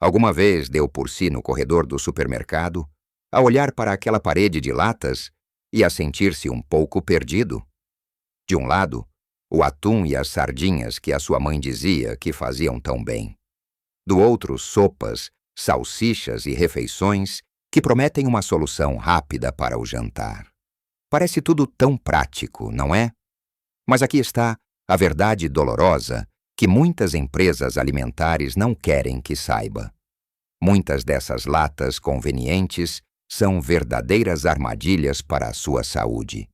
Alguma vez deu por si no corredor do supermercado, a olhar para aquela parede de latas e a sentir-se um pouco perdido? De um lado, o atum e as sardinhas que a sua mãe dizia que faziam tão bem. Do outro, sopas, salsichas e refeições que prometem uma solução rápida para o jantar. Parece tudo tão prático, não é? Mas aqui está a verdade dolorosa que muitas empresas alimentares não querem que saiba. Muitas dessas latas convenientes são verdadeiras armadilhas para a sua saúde,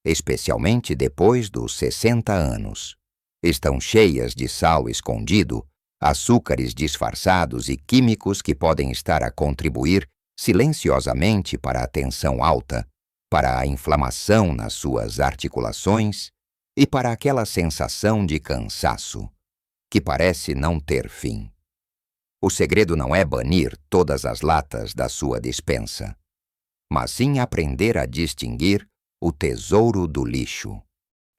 especialmente depois dos 60 anos. Estão cheias de sal escondido, açúcares disfarçados e químicos que podem estar a contribuir silenciosamente para a tensão alta, para a inflamação nas suas articulações e para aquela sensação de cansaço, que parece não ter fim. O segredo não é banir todas as latas da sua despensa, mas sim aprender a distinguir o tesouro do lixo.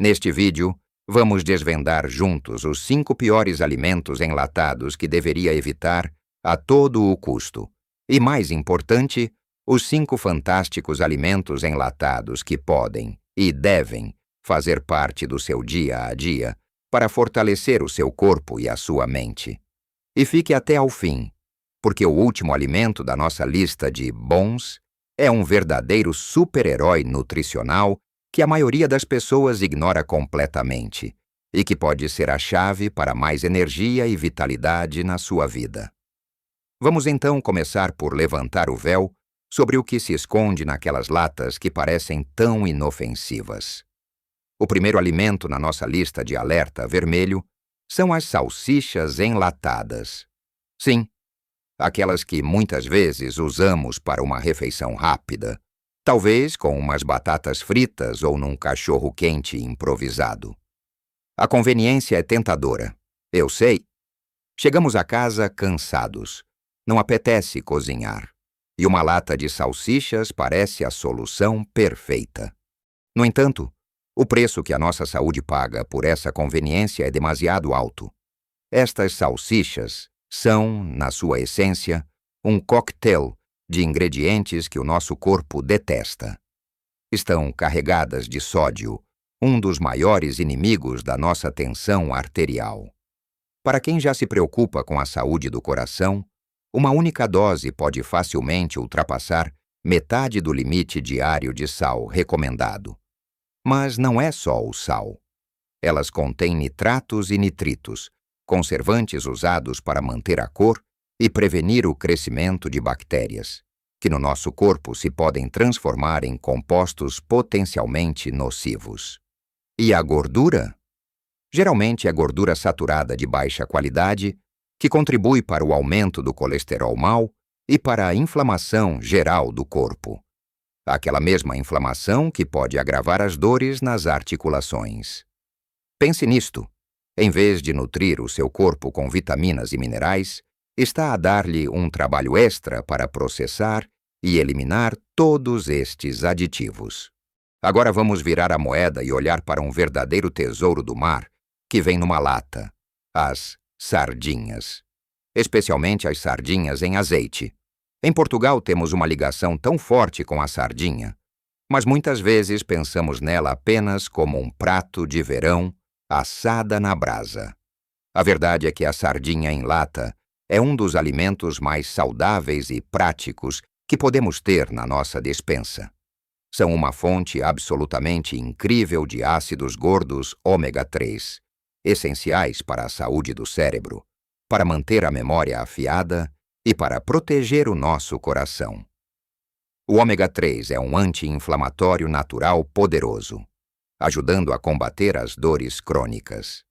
Neste vídeo, vamos desvendar juntos os 5 piores alimentos enlatados que deveria evitar a todo o custo. E, mais importante, os 5 fantásticos alimentos enlatados que podem e devem fazer parte do seu dia a dia para fortalecer o seu corpo e a sua mente. E fique até ao fim, porque o último alimento da nossa lista de bons é um verdadeiro super-herói nutricional que a maioria das pessoas ignora completamente e que pode ser a chave para mais energia e vitalidade na sua vida. Vamos então começar por levantar o véu sobre o que se esconde naquelas latas que parecem tão inofensivas. O primeiro alimento na nossa lista de alerta vermelho são as salsichas enlatadas. Sim, aquelas que muitas vezes usamos para uma refeição rápida, talvez com umas batatas fritas ou num cachorro-quente improvisado. A conveniência é tentadora, eu sei. Chegamos a casa cansados, não apetece cozinhar, e uma lata de salsichas parece a solução perfeita. No entanto, o preço que a nossa saúde paga por essa conveniência é demasiado alto. Estas salsichas são, na sua essência, um coquetel de ingredientes que o nosso corpo detesta. Estão carregadas de sódio, um dos maiores inimigos da nossa tensão arterial. Para quem já se preocupa com a saúde do coração, uma única dose pode facilmente ultrapassar metade do limite diário de sal recomendado. Mas não é só o sal. Elas contêm nitratos e nitritos, conservantes usados para manter a cor e prevenir o crescimento de bactérias, que no nosso corpo se podem transformar em compostos potencialmente nocivos. E a gordura? Geralmente é gordura saturada de baixa qualidade, que contribui para o aumento do colesterol mau e para a inflamação geral do corpo. Aquela mesma inflamação que pode agravar as dores nas articulações. Pense nisto. Em vez de nutrir o seu corpo com vitaminas e minerais, está a dar-lhe um trabalho extra para processar e eliminar todos estes aditivos. Agora vamos virar a moeda e olhar para um verdadeiro tesouro do mar que vem numa lata: as sardinhas. Especialmente as sardinhas em azeite. Em Portugal temos uma ligação tão forte com a sardinha, mas muitas vezes pensamos nela apenas como um prato de verão assada na brasa. A verdade é que a sardinha em lata é um dos alimentos mais saudáveis e práticos que podemos ter na nossa despensa. São uma fonte absolutamente incrível de ácidos gordos ômega 3, essenciais para a saúde do cérebro, para manter a memória afiada e para proteger o nosso coração. O ômega 3 é um anti-inflamatório natural poderoso, ajudando a combater as dores crônicas.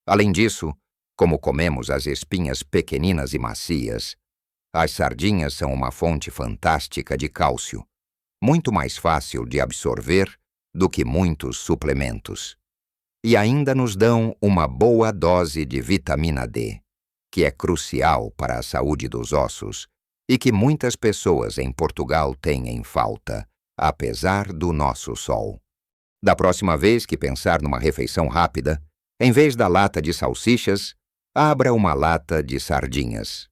Além disso, como comemos as espinhas pequeninas e macias, as sardinhas são uma fonte fantástica de cálcio, muito mais fácil de absorver do que muitos suplementos. E ainda nos dão uma boa dose de vitamina D, que é crucial para a saúde dos ossos e que muitas pessoas em Portugal têm em falta, apesar do nosso sol. Da próxima vez que pensar numa refeição rápida, em vez da lata de salsichas, abra uma lata de sardinhas.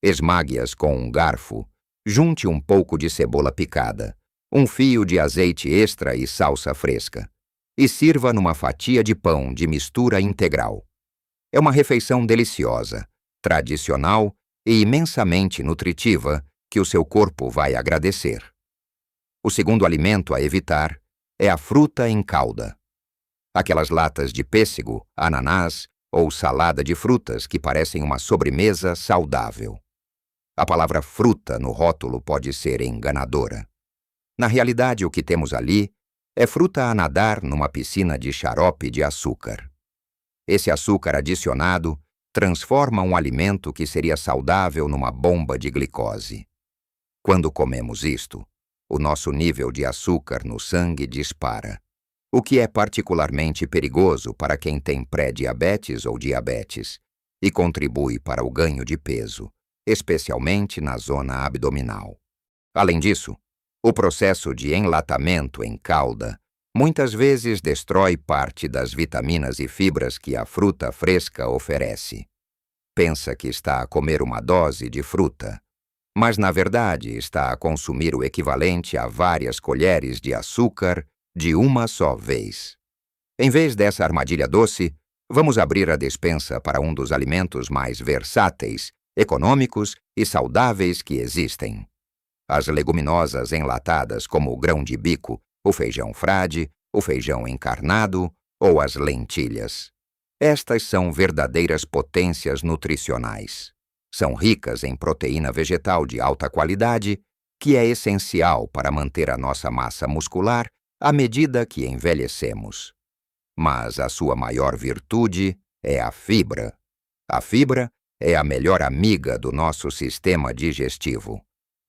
Esmague-as com um garfo, junte um pouco de cebola picada, um fio de azeite extra e salsa fresca, e sirva numa fatia de pão de mistura integral. É uma refeição deliciosa, tradicional e imensamente nutritiva que o seu corpo vai agradecer. O segundo alimento a evitar é a fruta em calda. Aquelas latas de pêssego, ananás ou salada de frutas que parecem uma sobremesa saudável. A palavra fruta no rótulo pode ser enganadora. Na realidade, o que temos ali é fruta a nadar numa piscina de xarope de açúcar. Esse açúcar adicionado transforma um alimento que seria saudável numa bomba de glicose. Quando comemos isto, o nosso nível de açúcar no sangue dispara, o que é particularmente perigoso para quem tem pré-diabetes ou diabetes e contribui para o ganho de peso, especialmente na zona abdominal. Além disso, o processo de enlatamento em calda muitas vezes destrói parte das vitaminas e fibras que a fruta fresca oferece. Pensa que está a comer uma dose de fruta, mas na verdade está a consumir o equivalente a várias colheres de açúcar de uma só vez. Em vez dessa armadilha doce, vamos abrir a despensa para um dos alimentos mais versáteis, econômicos e saudáveis que existem. As leguminosas enlatadas como o grão de bico, o feijão frade, o feijão encarnado ou as lentilhas. Estas são verdadeiras potências nutricionais. São ricas em proteína vegetal de alta qualidade, que é essencial para manter a nossa massa muscular à medida que envelhecemos. Mas a sua maior virtude é a fibra. A fibra é a melhor amiga do nosso sistema digestivo.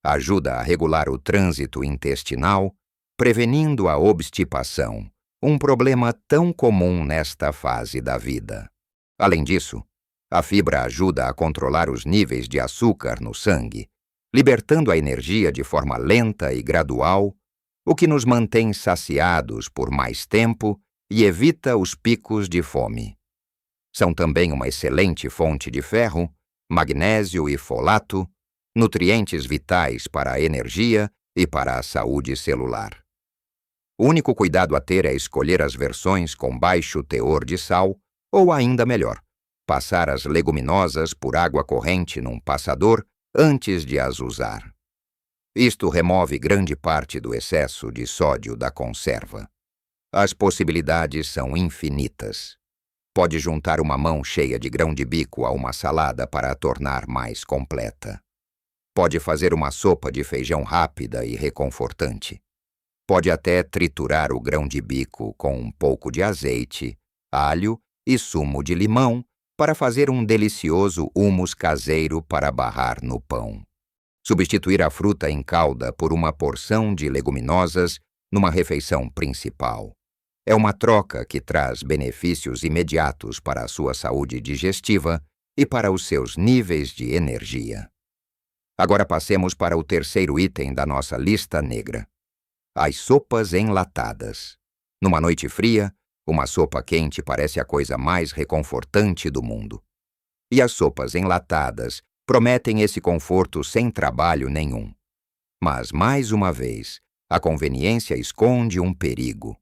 Ajuda a regular o trânsito intestinal, prevenindo a obstipação, um problema tão comum nesta fase da vida. Além disso, a fibra ajuda a controlar os níveis de açúcar no sangue, libertando a energia de forma lenta e gradual, o que nos mantém saciados por mais tempo e evita os picos de fome. São também uma excelente fonte de ferro, magnésio e folato, nutrientes vitais para a energia e para a saúde celular. O único cuidado a ter é escolher as versões com baixo teor de sal, ou ainda melhor, passar as leguminosas por água corrente num passador antes de as usar. Isto remove grande parte do excesso de sódio da conserva. As possibilidades são infinitas. Pode juntar uma mão cheia de grão de bico a uma salada para a tornar mais completa. Pode fazer uma sopa de feijão rápida e reconfortante. Pode até triturar o grão de bico com um pouco de azeite, alho e sumo de limão para fazer um delicioso hummus caseiro para barrar no pão. Substituir a fruta em calda por uma porção de leguminosas numa refeição principal. É uma troca que traz benefícios imediatos para a sua saúde digestiva e para os seus níveis de energia. Agora passemos para o terceiro item da nossa lista negra. As sopas enlatadas. Numa noite fria, uma sopa quente parece a coisa mais reconfortante do mundo. E as sopas enlatadas prometem esse conforto sem trabalho nenhum. Mas, mais uma vez, a conveniência esconde um perigo.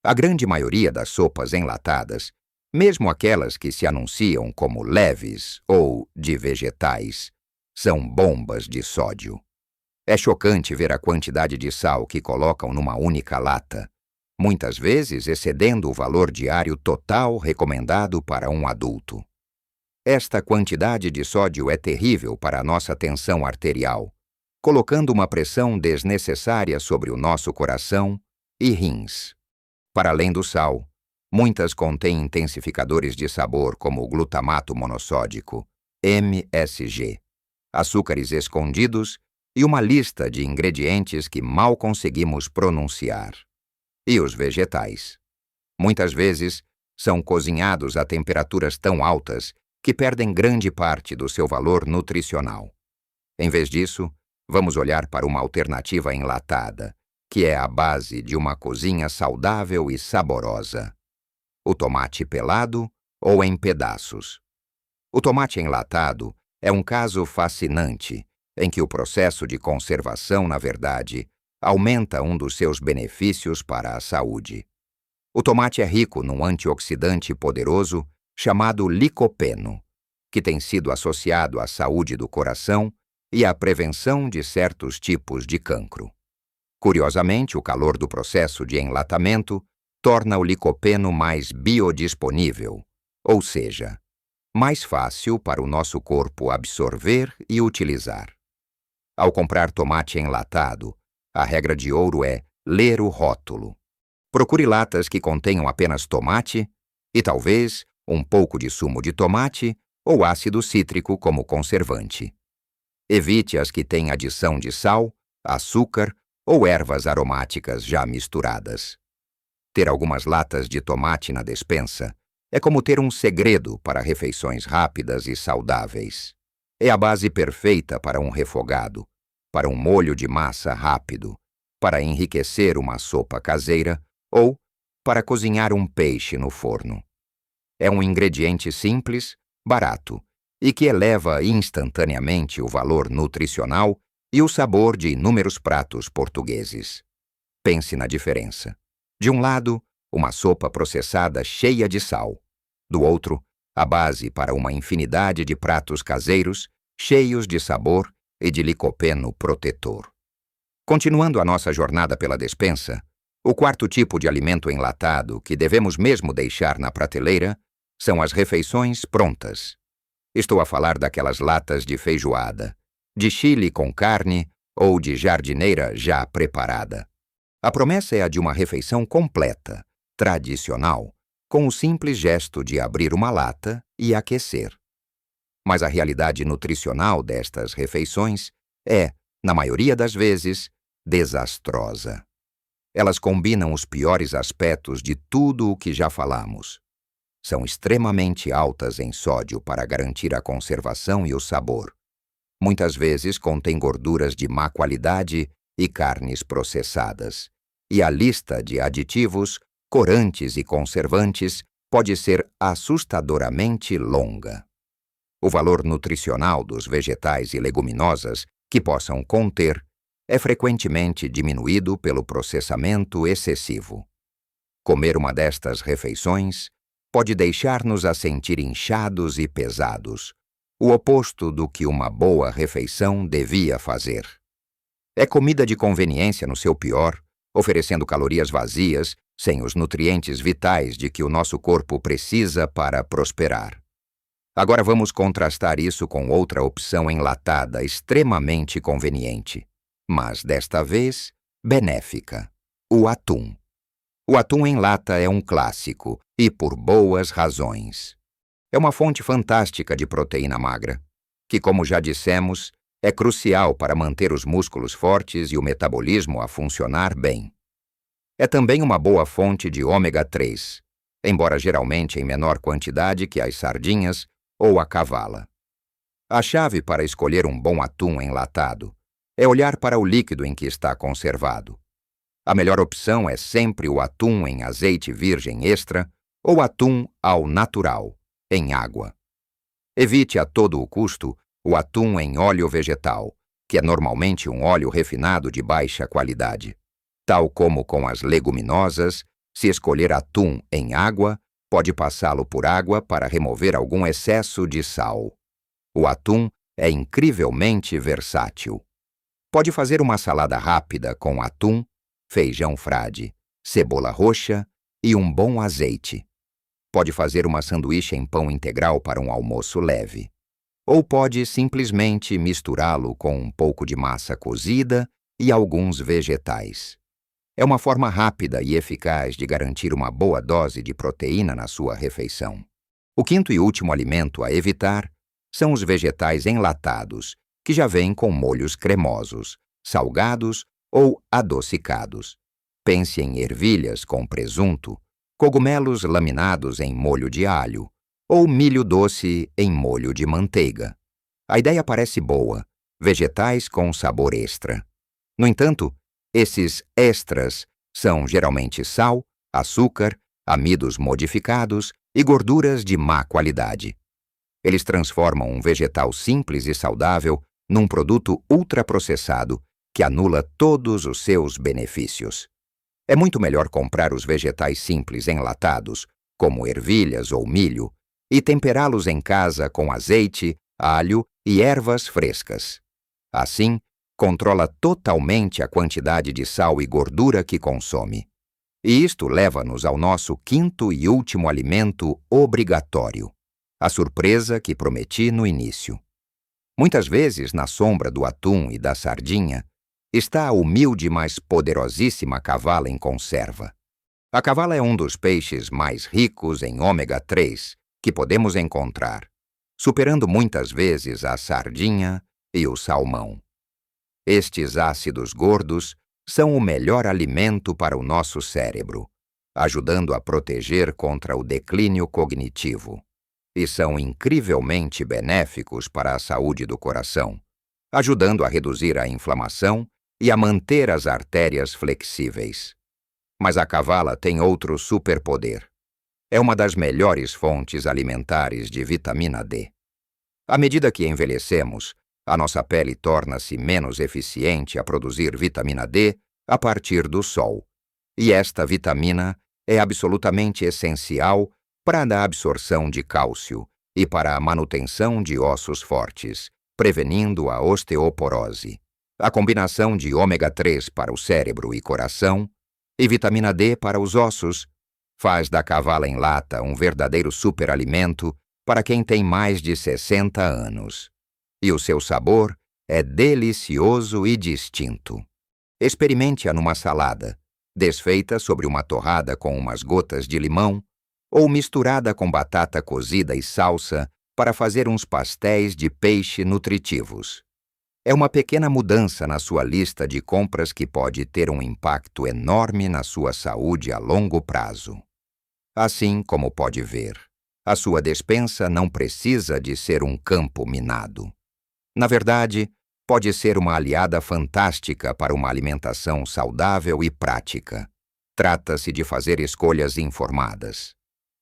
A grande maioria das sopas enlatadas, mesmo aquelas que se anunciam como leves ou de vegetais, são bombas de sódio. É chocante ver a quantidade de sal que colocam numa única lata, muitas vezes excedendo o valor diário total recomendado para um adulto. Esta quantidade de sódio é terrível para a nossa tensão arterial, colocando uma pressão desnecessária sobre o nosso coração e rins. Para além do sal, muitas contêm intensificadores de sabor como o glutamato monossódico, MSG, açúcares escondidos e uma lista de ingredientes que mal conseguimos pronunciar. E os vegetais. Muitas vezes, são cozinhados a temperaturas tão altas que perdem grande parte do seu valor nutricional. Em vez disso, vamos olhar para uma alternativa enlatada, que é a base de uma cozinha saudável e saborosa. O tomate pelado ou em pedaços. O tomate enlatado é um caso fascinante em que o processo de conservação, na verdade, aumenta um dos seus benefícios para a saúde. O tomate é rico num antioxidante poderoso chamado licopeno, que tem sido associado à saúde do coração e à prevenção de certos tipos de cancro. Curiosamente, o calor do processo de enlatamento torna o licopeno mais biodisponível, ou seja, mais fácil para o nosso corpo absorver e utilizar. Ao comprar tomate enlatado, a regra de ouro é ler o rótulo. Procure latas que contenham apenas tomate e, talvez, um pouco de sumo de tomate ou ácido cítrico como conservante. Evite as que têm adição de sal, açúcar ou ervas aromáticas já misturadas. Ter algumas latas de tomate na despensa é como ter um segredo para refeições rápidas e saudáveis. É a base perfeita para um refogado, para um molho de massa rápido, para enriquecer uma sopa caseira ou para cozinhar um peixe no forno. É um ingrediente simples, barato e que eleva instantaneamente o valor nutricional e o sabor de inúmeros pratos portugueses. Pense na diferença. De um lado, uma sopa processada cheia de sal. Do outro, a base para uma infinidade de pratos caseiros, cheios de sabor e de licopeno protetor. Continuando a nossa jornada pela despensa, o quarto tipo de alimento enlatado que devemos mesmo deixar na prateleira são as refeições prontas. Estou a falar daquelas latas de feijoada, de chile com carne ou de jardineira já preparada. A promessa é a de uma refeição completa, tradicional, com o simples gesto de abrir uma lata e aquecer. Mas a realidade nutricional destas refeições é, na maioria das vezes, desastrosa. Elas combinam os piores aspectos de tudo o que já falamos. São extremamente altas em sódio para garantir a conservação e o sabor. Muitas vezes contêm gorduras de má qualidade e carnes processadas. E a lista de aditivos, corantes e conservantes pode ser assustadoramente longa. O valor nutricional dos vegetais e leguminosas que possam conter é frequentemente diminuído pelo processamento excessivo. Comer uma destas refeições pode deixar-nos a sentir inchados e pesados, o oposto do que uma boa refeição devia fazer. É comida de conveniência no seu pior, oferecendo calorias vazias, sem os nutrientes vitais de que o nosso corpo precisa para prosperar. Agora vamos contrastar isso com outra opção enlatada extremamente conveniente, mas desta vez benéfica: o atum. O atum em lata é um clássico, e por boas razões. É uma fonte fantástica de proteína magra, que, como já dissemos, é crucial para manter os músculos fortes e o metabolismo a funcionar bem. É também uma boa fonte de ômega 3, embora geralmente em menor quantidade que as sardinhas ou a cavala. A chave para escolher um bom atum enlatado é olhar para o líquido em que está conservado. A melhor opção é sempre o atum em azeite virgem extra ou atum ao natural, em água. Evite a todo o custo o atum em óleo vegetal, que é normalmente um óleo refinado de baixa qualidade. Tal como com as leguminosas, se escolher atum em água, pode passá-lo por água para remover algum excesso de sal. O atum é incrivelmente versátil. Pode fazer uma salada rápida com atum, feijão frade, cebola roxa e um bom azeite. Pode fazer uma sanduíche em pão integral para um almoço leve. Ou pode simplesmente misturá-lo com um pouco de massa cozida e alguns vegetais. É uma forma rápida e eficaz de garantir uma boa dose de proteína na sua refeição. O quinto e último alimento a evitar são os vegetais enlatados, que já vêm com molhos cremosos, salgados ou adocicados. Pense em ervilhas com presunto, cogumelos laminados em molho de alho ou milho doce em molho de manteiga. A ideia parece boa, vegetais com sabor extra. No entanto, esses extras são geralmente sal, açúcar, amidos modificados e gorduras de má qualidade. Eles transformam um vegetal simples e saudável num produto ultraprocessado que anula todos os seus benefícios. É muito melhor comprar os vegetais simples enlatados, como ervilhas ou milho, e temperá-los em casa com azeite, alho e ervas frescas. Assim, controla totalmente a quantidade de sal e gordura que consome. E isto leva-nos ao nosso quinto e último alimento obrigatório, a surpresa que prometi no início. Muitas vezes, na sombra do atum e da sardinha, está a humilde, mas poderosíssima cavala em conserva. A cavala é um dos peixes mais ricos em ômega 3 que podemos encontrar, superando muitas vezes a sardinha e o salmão. Estes ácidos gordos são o melhor alimento para o nosso cérebro, ajudando a proteger contra o declínio cognitivo. E são incrivelmente benéficos para a saúde do coração, ajudando a reduzir a inflamação e a manter as artérias flexíveis. Mas a cavala tem outro superpoder. É uma das melhores fontes alimentares de vitamina D. À medida que envelhecemos, a nossa pele torna-se menos eficiente a produzir vitamina D a partir do sol. E esta vitamina é absolutamente essencial para a absorção de cálcio e para a manutenção de ossos fortes, prevenindo a osteoporose. A combinação de ômega 3 para o cérebro e coração e vitamina D para os ossos faz da cavala em lata um verdadeiro superalimento para quem tem mais de 60 anos. E o seu sabor é delicioso e distinto. Experimente-a numa salada, desfeita sobre uma torrada com umas gotas de limão ou misturada com batata cozida e salsa para fazer uns pastéis de peixe nutritivos. É uma pequena mudança na sua lista de compras que pode ter um impacto enorme na sua saúde a longo prazo. Assim como pode ver, a sua despensa não precisa de ser um campo minado. Na verdade, pode ser uma aliada fantástica para uma alimentação saudável e prática. Trata-se de fazer escolhas informadas.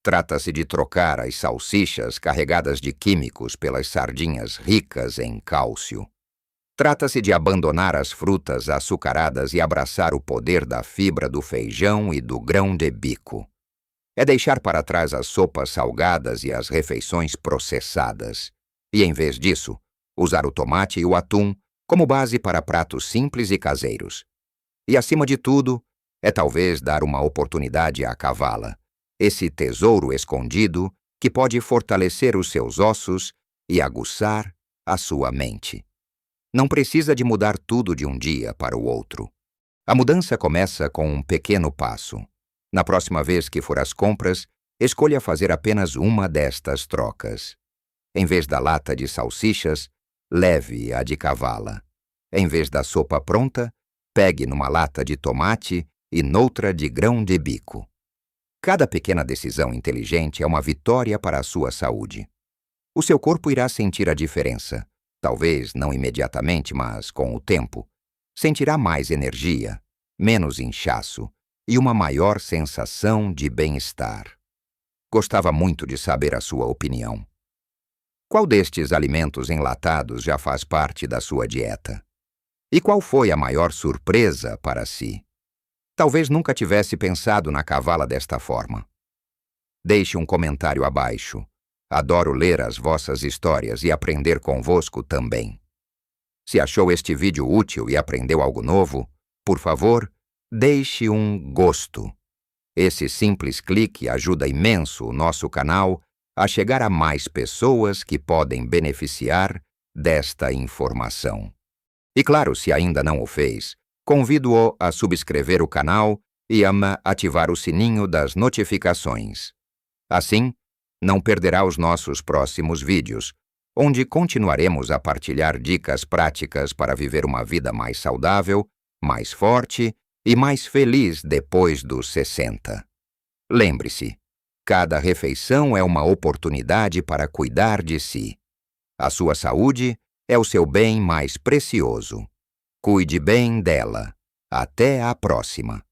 Trata-se de trocar as salsichas carregadas de químicos pelas sardinhas ricas em cálcio. Trata-se de abandonar as frutas açucaradas e abraçar o poder da fibra do feijão e do grão de bico. É deixar para trás as sopas salgadas e as refeições processadas. E, em vez disso, usar o tomate e o atum como base para pratos simples e caseiros. E, acima de tudo, é talvez dar uma oportunidade à cavala, esse tesouro escondido que pode fortalecer os seus ossos e aguçar a sua mente. Não precisa de mudar tudo de um dia para o outro. A mudança começa com um pequeno passo. Na próxima vez que for às compras, escolha fazer apenas uma destas trocas. Em vez da lata de salsichas, leve a de cavala. Em vez da sopa pronta, pegue numa lata de tomate e noutra de grão de bico. Cada pequena decisão inteligente é uma vitória para a sua saúde. O seu corpo irá sentir a diferença. Talvez não imediatamente, mas com o tempo. Sentirá mais energia, menos inchaço e uma maior sensação de bem-estar. Gostava muito de saber a sua opinião. Qual destes alimentos enlatados já faz parte da sua dieta? E qual foi a maior surpresa para si? Talvez nunca tivesse pensado na cavala desta forma. Deixe um comentário abaixo. Adoro ler as vossas histórias e aprender convosco também. Se achou este vídeo útil e aprendeu algo novo, por favor, deixe um gosto. Esse simples clique ajuda imenso o nosso canal a chegar a mais pessoas que podem beneficiar desta informação. E claro, se ainda não o fez, convido-o a subscrever o canal e a ativar o sininho das notificações. Assim, não perderá os nossos próximos vídeos, onde continuaremos a partilhar dicas práticas para viver uma vida mais saudável, mais forte e mais feliz depois dos 60. Lembre-se, cada refeição é uma oportunidade para cuidar de si. A sua saúde é o seu bem mais precioso. Cuide bem dela. Até a próxima!